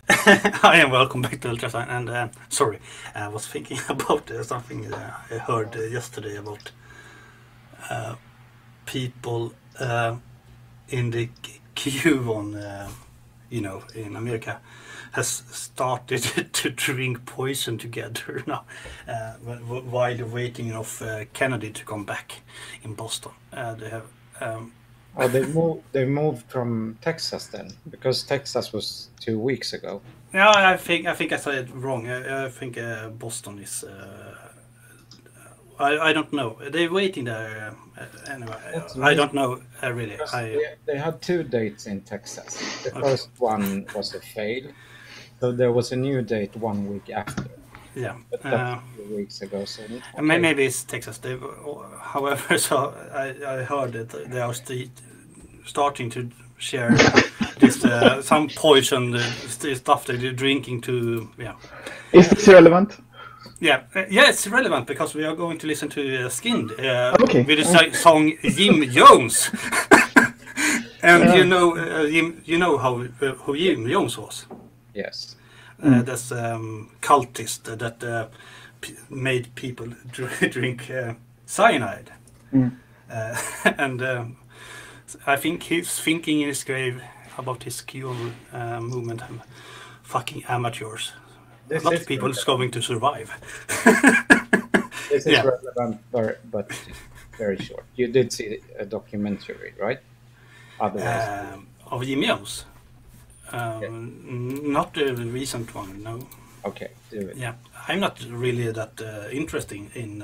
Hi and welcome back to Ultrasound. And sorry, I was thinking about something I heard yesterday about people in the queue on, in America, has started to drink poison together now while waiting of Kennedy to come back in Boston. They have. Oh, they moved from Texas then, because Texas was 2 weeks ago. No, I think I said it wrong. I think Boston is. I don't know. They're waiting there anyway. That's I amazing don't know really. because I they had two dates in Texas. The Okay. first one was a fail, so there was a new date 1 week after. Yeah. But that's 2 weeks ago, so okay. Maybe it's Texas. However, so I heard that they are starting to share this some poison stuff that they're drinking to Is this relevant? yeah, it's relevant because we are going to listen to Skynd Okay. with the song Jim Jones. And Yeah. you know who Jim Jones was. Yes. That's cultist that made people drink cyanide. And I think he's thinking in his grave about his cure movement and fucking amateurs. This A lot is of people is relevant. going to survive. This is Yeah. relevant, but very short. You did see a documentary, right? Otherwise, Of Jim Jones. yeah. Not the recent one, no. Okay, do it. Yeah, I'm not really that interesting in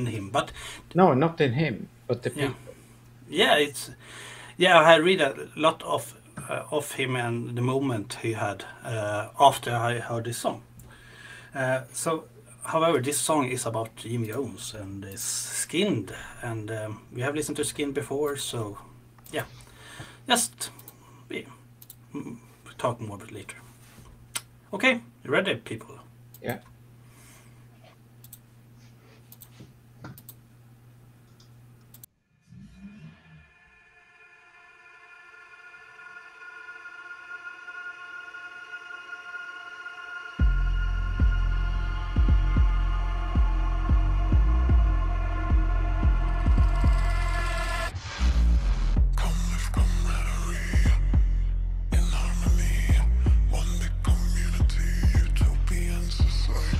him, but No, not in him, but the yeah, people. I read a lot of him and the moment he had after I heard this song. So, however, this song is about Jim Jones and is Skinned, and we have listened to Skinned before, so yeah, just yeah, talk more about it later. Okay, you ready, people? Yeah. Come with camaraderie, in harmony, one big community, utopian society.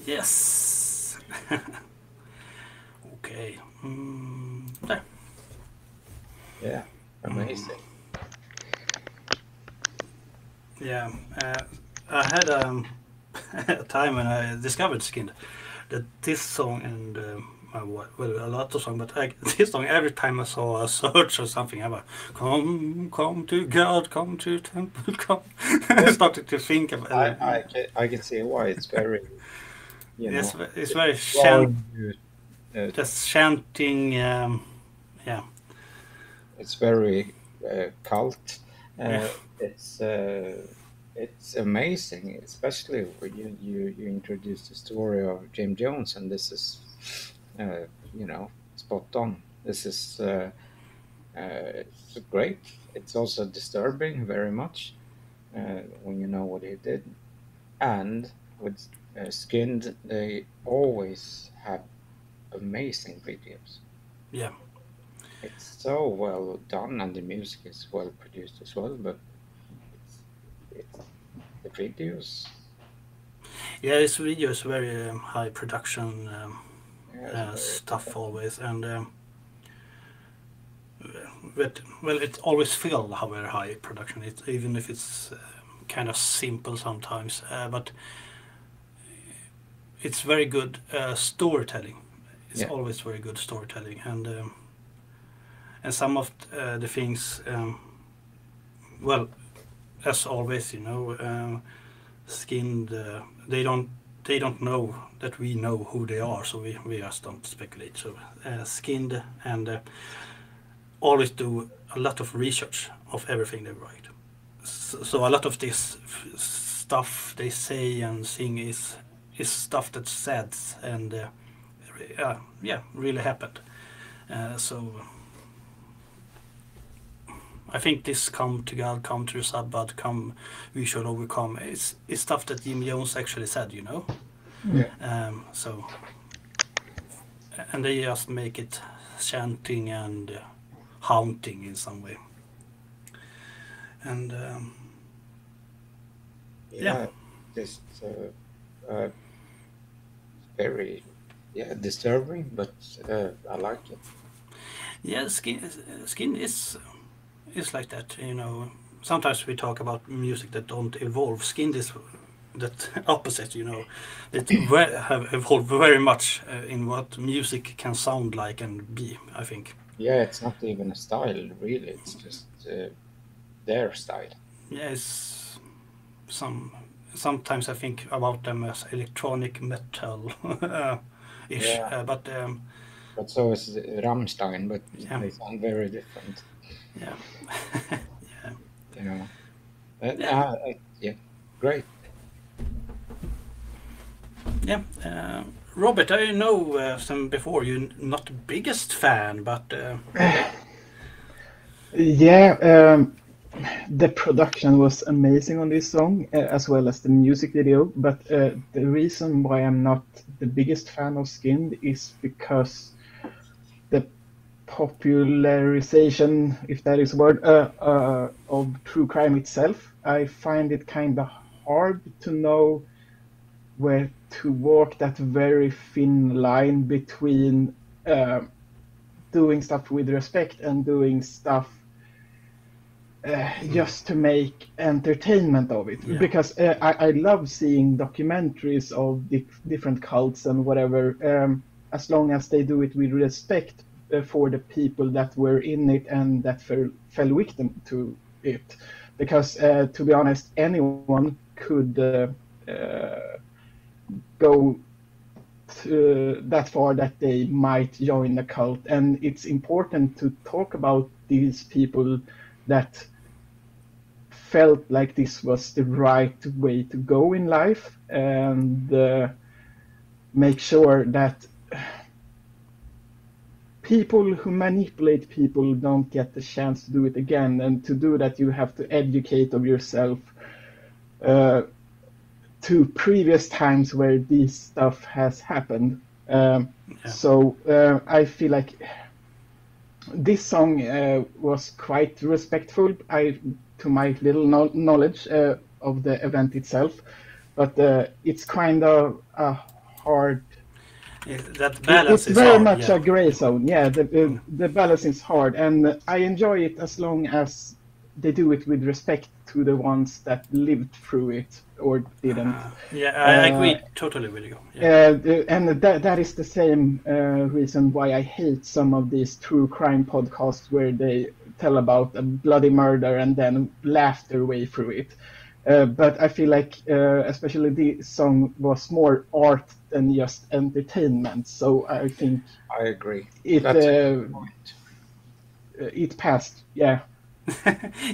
Yes. Okay. There. Yeah, amazing. Yeah. I had a time when I discovered Skynd that this song and well, a lot of songs, but this song, every time I saw a search or something, I was come to God, come to temple, come. I started to think of I can see why it's very, you know, it's very drawing you, just chanting. Yeah, it's very cult. Yeah. It's amazing, especially when you introduce the story of James Jones, and this is, you know, spot on. This is it's great. It's also disturbing very much when you know what he did. And with Skinned, they always have amazing videos. yeah. It's so well done, and the music is well produced as well. But it's the videos, Yeah, this video is very high production yeah, it's stuff always, and but well, it always feels how very high production. It even if it's kind of simple sometimes, but it's very good storytelling. It's Yeah. always very good storytelling, and some of the things, well, as always, you know, Skinned, they don't know that we know who they are, so we just don't speculate. So Skinned and always do a lot of research of everything they write. So a lot of this stuff they say and sing is stuff that's said and yeah, really happened. So I think this come to God, come to the Sabbath, come we shall overcome. It's stuff that Jim Jones actually said, you know. Yeah. So and they just make it chanting and haunting in some way. And Yeah, just very, yeah, disturbing, but I like it. yeah, skin is like that, you know. Sometimes we talk about music that don't evolve. Skin is that opposite, you know. It have evolved very much in what music can sound like and be, I think. Yeah, it's not even a style, really. It's just their style. Yeah, it's sometimes I think about them as electronic metal ish, Yeah. but But so is Rammstein, but Yeah. they sound very different, yeah, yeah, you know. Yeah. Yeah, great. yeah. Robert, I know some before you're not the biggest fan, but Yeah, the production was amazing on this song, as well as the music video. But the reason why I'm not the biggest fan of Skinned is because the popularization, if that is a word, of true crime itself, I find it kind of hard to know where to walk that very thin line between doing stuff with respect and doing stuff just to make entertainment of it. Yeah. Because I love seeing documentaries of different cults and whatever, as long as they do it with respect for the people that were in it and that fell victim to it. Because to be honest, anyone could go that far that they might join the cult, and it's important to talk about these people that felt like this was the right way to go in life, and make sure that people who manipulate people don't get the chance to do it again. And to do that, you have to educate of yourself to previous times where this stuff has happened. So I feel like this song was quite respectful, to my little knowledge of the event itself, but it's kind of a hard. That balance It's is very hard. much Yeah. a gray zone. Yeah, the balance is hard, and I enjoy it as long as they do it with respect to the ones that lived through it or didn't. Yeah, I agree totally with you. Yeah. And that is the same reason why I hate some of these true crime podcasts where they tell about a bloody murder and then laugh their way through it. But I feel like, especially this song was more art than just entertainment. So I think I agree. it That's a good point. it passed. Yeah.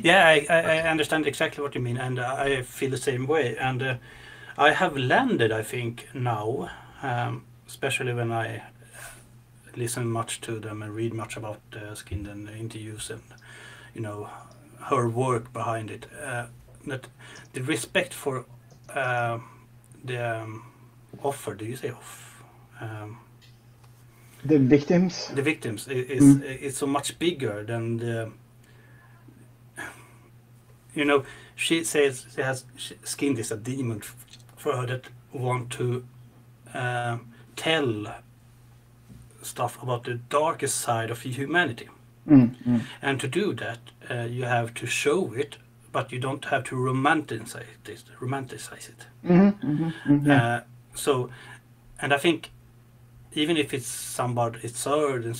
Yeah, I understand exactly what you mean, and I feel the same way. And I have landed, I think, now, especially when I listen much to them and read much about Skynd and interviews and her work behind it. That the respect for the offer. Do you say off? The victims. The victims is so much bigger than the. She says Skynd is a demon for her that want to tell stuff about the darkest side of humanity. And to do that, you have to show it, but you don't have to romanticize it. So, and I think even if it's somewhat absurd and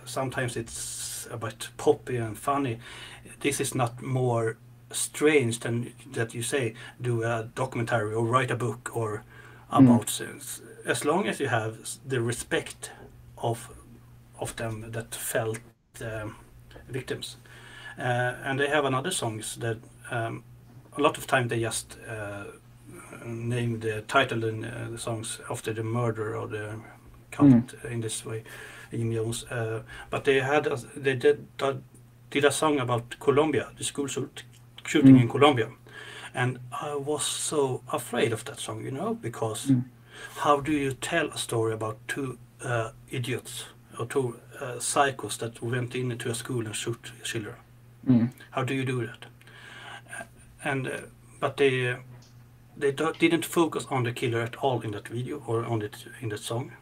sometimes it's a bit poppy and funny, this is not more strange than that you say do a documentary or write a book or about things. As long as you have the respect of them that felt victims. And they have another songs that a lot of time they just name the title in the songs after the murder or the cult in this way, Jim Jones. But they did a song about Colombia, the school shooting in Colombia. And I was so afraid of that song, because how do you tell a story about two idiots or two psychos that went into a school and shoot children? How do you do that? But they didn't focus on the killer at all in that video or on it in that song.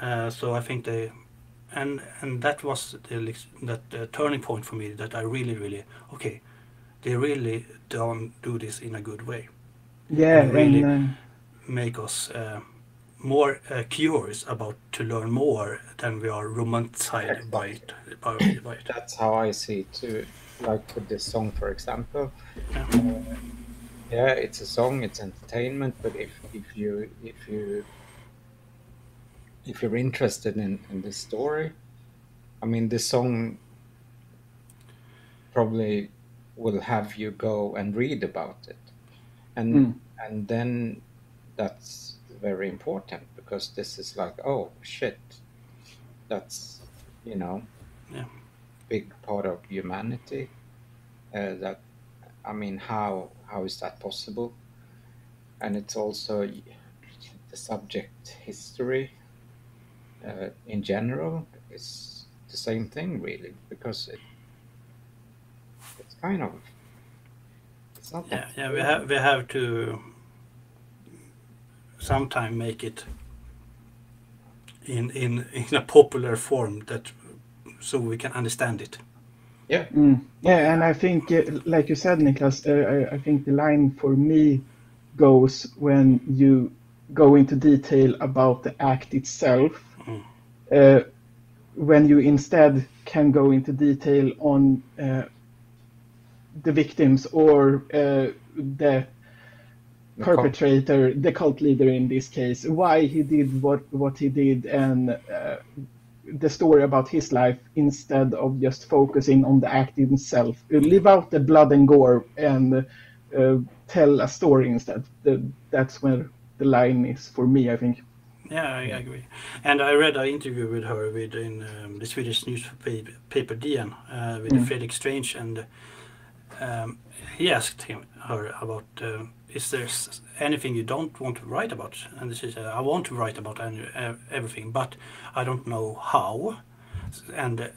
So I think and that was the turning point for me, that I really they really don't do this in a good way. Yeah, and really make us more curious about to learn more than we are romanticized by it. That's how I see it too. Like with this song, for example. Yeah, it's a song, it's entertainment, but if you're interested in this story, I mean, this song probably will have you go and read about it, and then that's very important, because this is like, oh shit, that's big part of humanity. That, I mean, how is that possible? And it's also the subject history in general is the same thing, really, because it's kind of, it's not that. Yeah. We have to sometime make it in a popular form so we can understand it. Yeah. Yeah, and I think, like you said, Niklas, I think the line for me goes when you go into detail about the act itself, when you instead can go into detail on the victims or the perpetrator, the cult leader in this case, why he did what he did, and the story about his life, instead of just focusing on the act itself. Leave out the blood and gore and tell a story instead. That's where the line is for me, I think. Yeah, I agree. And I read an interview with her in the Swedish newspaper DN with Fredrik Strange, and he asked her about is there anything you don't want to write about? And she said, I want to write about everything, but I don't know how. And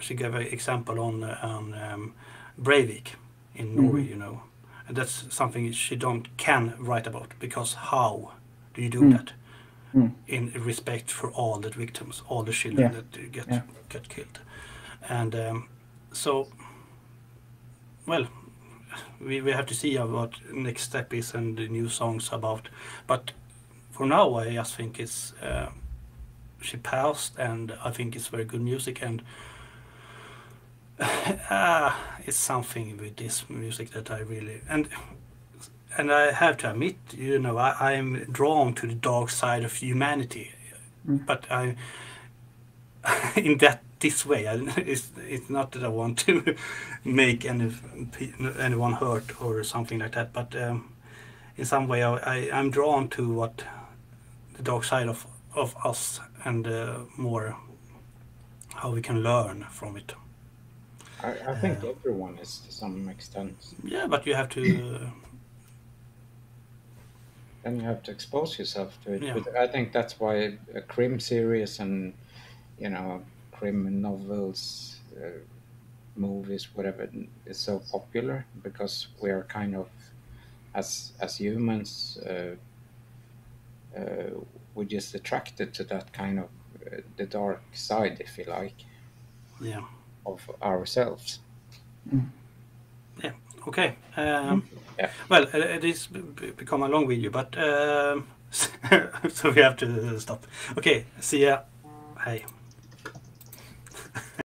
she gave an example on Breivik in Norway, and that's something she can write about, because how Do you do that Mm. in respect for all the victims, all the children Yeah. that Yeah. get killed? And so, well, we have to see what next step is and the new songs about. But for now, I just think it's she passed, and I think it's very good music, and it's something with this music that I really and I have to admit, you know, I'm drawn to the dark side of humanity, but I in this way. It's not that I want to make anyone hurt or something like that, but in some way I'm drawn to what the dark side of us, and more how we can learn from it. I think everyone is to some extent. Yeah, but you have to. Then you have to expose yourself to it. Yeah. But I think that's why a crime series and crime novels, movies, whatever, is so popular, because we are kind of, as humans, we're just attracted to that kind of the dark side, if you like, Yeah. of ourselves. Yeah. Okay. Yeah. Well, it is become a long video, but so we have to stop. Okay. See ya. Hey.